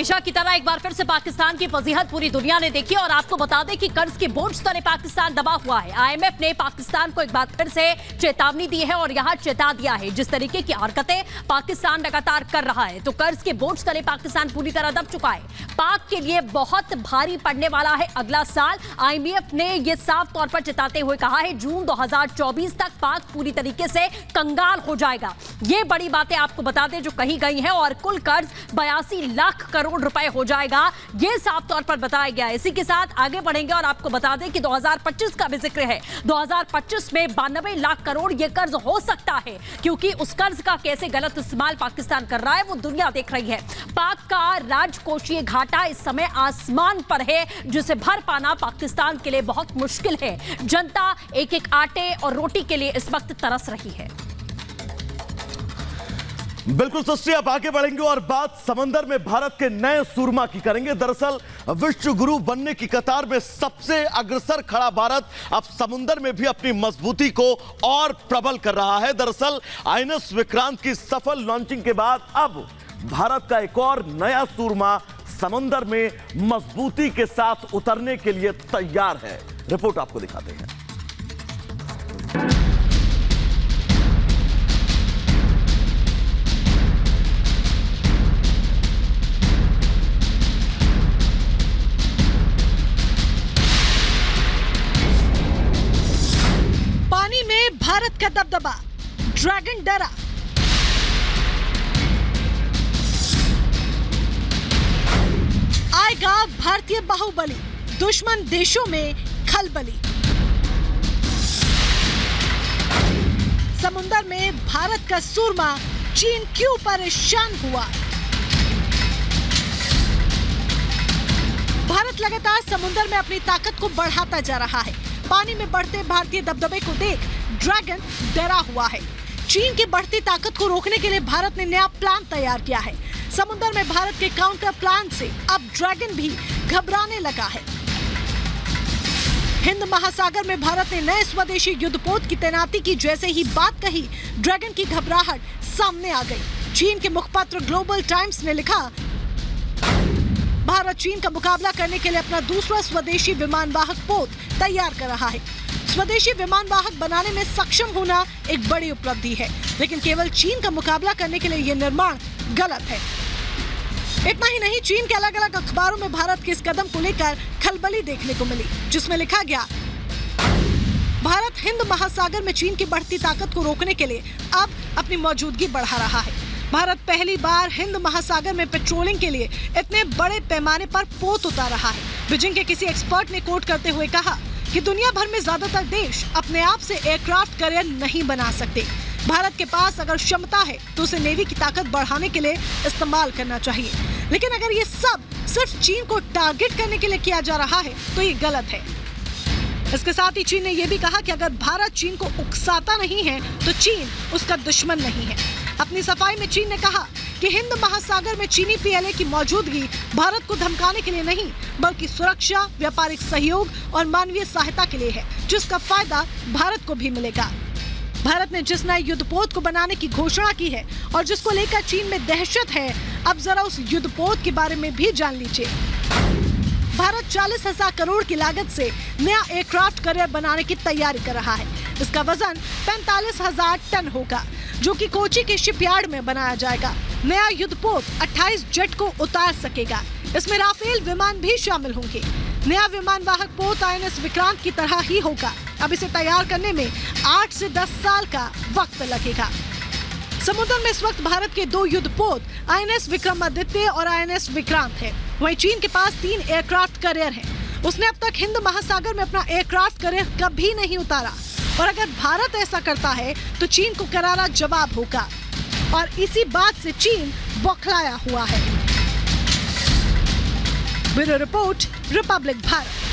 हमेशा की तरह एक बार फिर से पाकिस्तान की फजीहत पूरी दुनिया ने देखी और आपको बता दें कि कर्ज के बोझ तले पाकिस्तान दबा हुआ है। आईएमएफ ने पाकिस्तान को एक बार फिर से चेतावनी दी है और यहां चेता दिया है जिस तरीके की हरकतें पाकिस्तान लगातार कर रहा है तो कर्ज के बोझ तले पाकिस्तान पूरी तरह दब चुका है। पाक के लिए बहुत भारी पड़ने वाला है अगला साल। आईएमएफ ने यह साफ तौर पर चेताते हुए कहा है जून 2024 तक पाक पूरी तरीके से कंगाल हो जाएगा। ये बड़ी बातें आपको बता दें जो कही गई हैं और कुल कर्ज 82 लाख करोड़ रुपए हो जाएगा, यह साफ तौर पर बताया गया है। इसी के साथ आगे बढ़ेंगे और आपको बता दें कि 2025 का भी जिक्र है। 2025 में 92 लाख करोड़ यह कर्ज हो सकता है क्योंकि उस कर्ज का कैसे गलत इस्तेमाल पाकिस्तान कर रहा है वो दुनिया देख रही है। पाक का राजकोषीय घाटा इस समय आसमान पर है जिसे भर पाना पाकिस्तान के लिए बहुत मुश्किल है। जनता एक एक आटे और रोटी के लिए इस वक्त तरस रही है। बिल्कुल सस्ती, आप आगे बढ़ेंगे और बात समंदर में भारत के नए सूरमा की करेंगे। दरअसल विश्व गुरु बनने की कतार में सबसे अग्रसर खड़ा भारत अब समुद्र में भी अपनी मजबूती को और प्रबल कर रहा है। दरअसल आईएनएस विक्रांत की सफल लॉन्चिंग के बाद अब भारत का एक और नया सूरमा समुद्र में मजबूती के साथ उतरने के लिए तैयार है। रिपोर्ट आपको दिखाते हैं। भारत का दबदबा, ड्रैगन डरा। आएगा भारतीय बाहुबली, दुश्मन देशों में खलबली। समुंदर में भारत का सूरमा, चीन क्यों परेशान हुआ? भारत लगातार समुंदर में अपनी ताकत को बढ़ाता जा रहा है। पानी में बढ़ते भारतीय दबदबे को देख ड्रैगन डरा हुआ है। चीन की बढ़ती ताकत को रोकने के लिए भारत ने नया प्लान तैयार किया है। समुद्र में भारत के काउंटर प्लान से अब ड्रैगन भी घबराने लगा है। हिंद महासागर में भारत ने नए स्वदेशी युद्धपोत की तैनाती की जैसे ही बात कही, ड्रैगन की घबराहट सामने आ गई। चीन के मुखपत्र ग्लोबल टाइम्स ने लिखा, भारत चीन का मुकाबला करने के लिए अपना दूसरा स्वदेशी विमानवाहक पोत तैयार कर रहा है। स्वदेशी विमानवाहक बनाने में सक्षम होना एक बड़ी उपलब्धि है, लेकिन केवल चीन का मुकाबला करने के लिए यह निर्माण गलत है। इतना ही नहीं, चीन के अलग अलग अखबारों में भारत के इस कदम को लेकर खलबली देखने को मिली, जिसमें लिखा गया, भारत हिंद महासागर में चीन की बढ़ती ताकत को रोकने के लिए अब अपनी मौजूदगी बढ़ा रहा है। भारत पहली बार हिंद महासागर में पेट्रोलिंग के लिए इतने बड़े पैमाने पर पोत उतार रहा है। बीजिंग के किसी एक्सपर्ट ने कोट करते हुए कहा कि दुनिया भर में ज्यादातर देश अपने आप से एयरक्राफ्ट कैरियर नहीं बना सकते। भारत के पास अगर क्षमता है तो उसे नेवी की ताकत बढ़ाने के लिए इस्तेमाल करना चाहिए, लेकिन अगर ये सब सिर्फ चीन को टारगेट करने के लिए किया जा रहा है तो ये गलत है। इसके साथ ही चीन ने यह भी कहा कि अगर भारत चीन को उकसाता नहीं है तो चीन उसका दुश्मन नहीं है। अपनी सफाई में चीन ने कहा कि हिंद महासागर में चीनी पीएलए की मौजूदगी भारत को धमकाने के लिए नहीं बल्कि सुरक्षा, व्यापारिक सहयोग और मानवीय सहायता के लिए है, जिसका फायदा भारत को भी मिलेगा। भारत ने जिस नए युद्धपोत को बनाने की घोषणा की है और जिसको लेकर चीन में दहशत है, अब जरा उस युद्धपोत के बारे में भी जान लीजिए। भारत 40,000 करोड़ की लागत से नया एयरक्राफ्ट कैरियर बनाने की तैयारी कर रहा है। इसका वजन 45,000 टन होगा, जो कि कोची के शिपयार्ड में बनाया जाएगा। नया युद्धपोत 28 जेट को उतार सकेगा। इसमें राफेल विमान भी शामिल होंगे। नया विमानवाहक पोत आईएनएस विक्रांत की तरह ही होगा। अब इसे तैयार करने में 8 से 10 साल का वक्त लगेगा। समुद्र में इस वक्त भारत के 2 युद्धपोत आईएनएस विक्रमादित्य और आईएनएस विक्रांत है। वहीं चीन के पास 3 एयरक्राफ्ट कैरियर हैं। उसने अब तक हिंद महासागर में अपना एयरक्राफ्ट कैरियर कभी नहीं उतारा और अगर भारत ऐसा करता है तो चीन को करारा जवाब होगा और इसी बात से चीन बौखलाया हुआ है। Bureau report, Republic Bharat.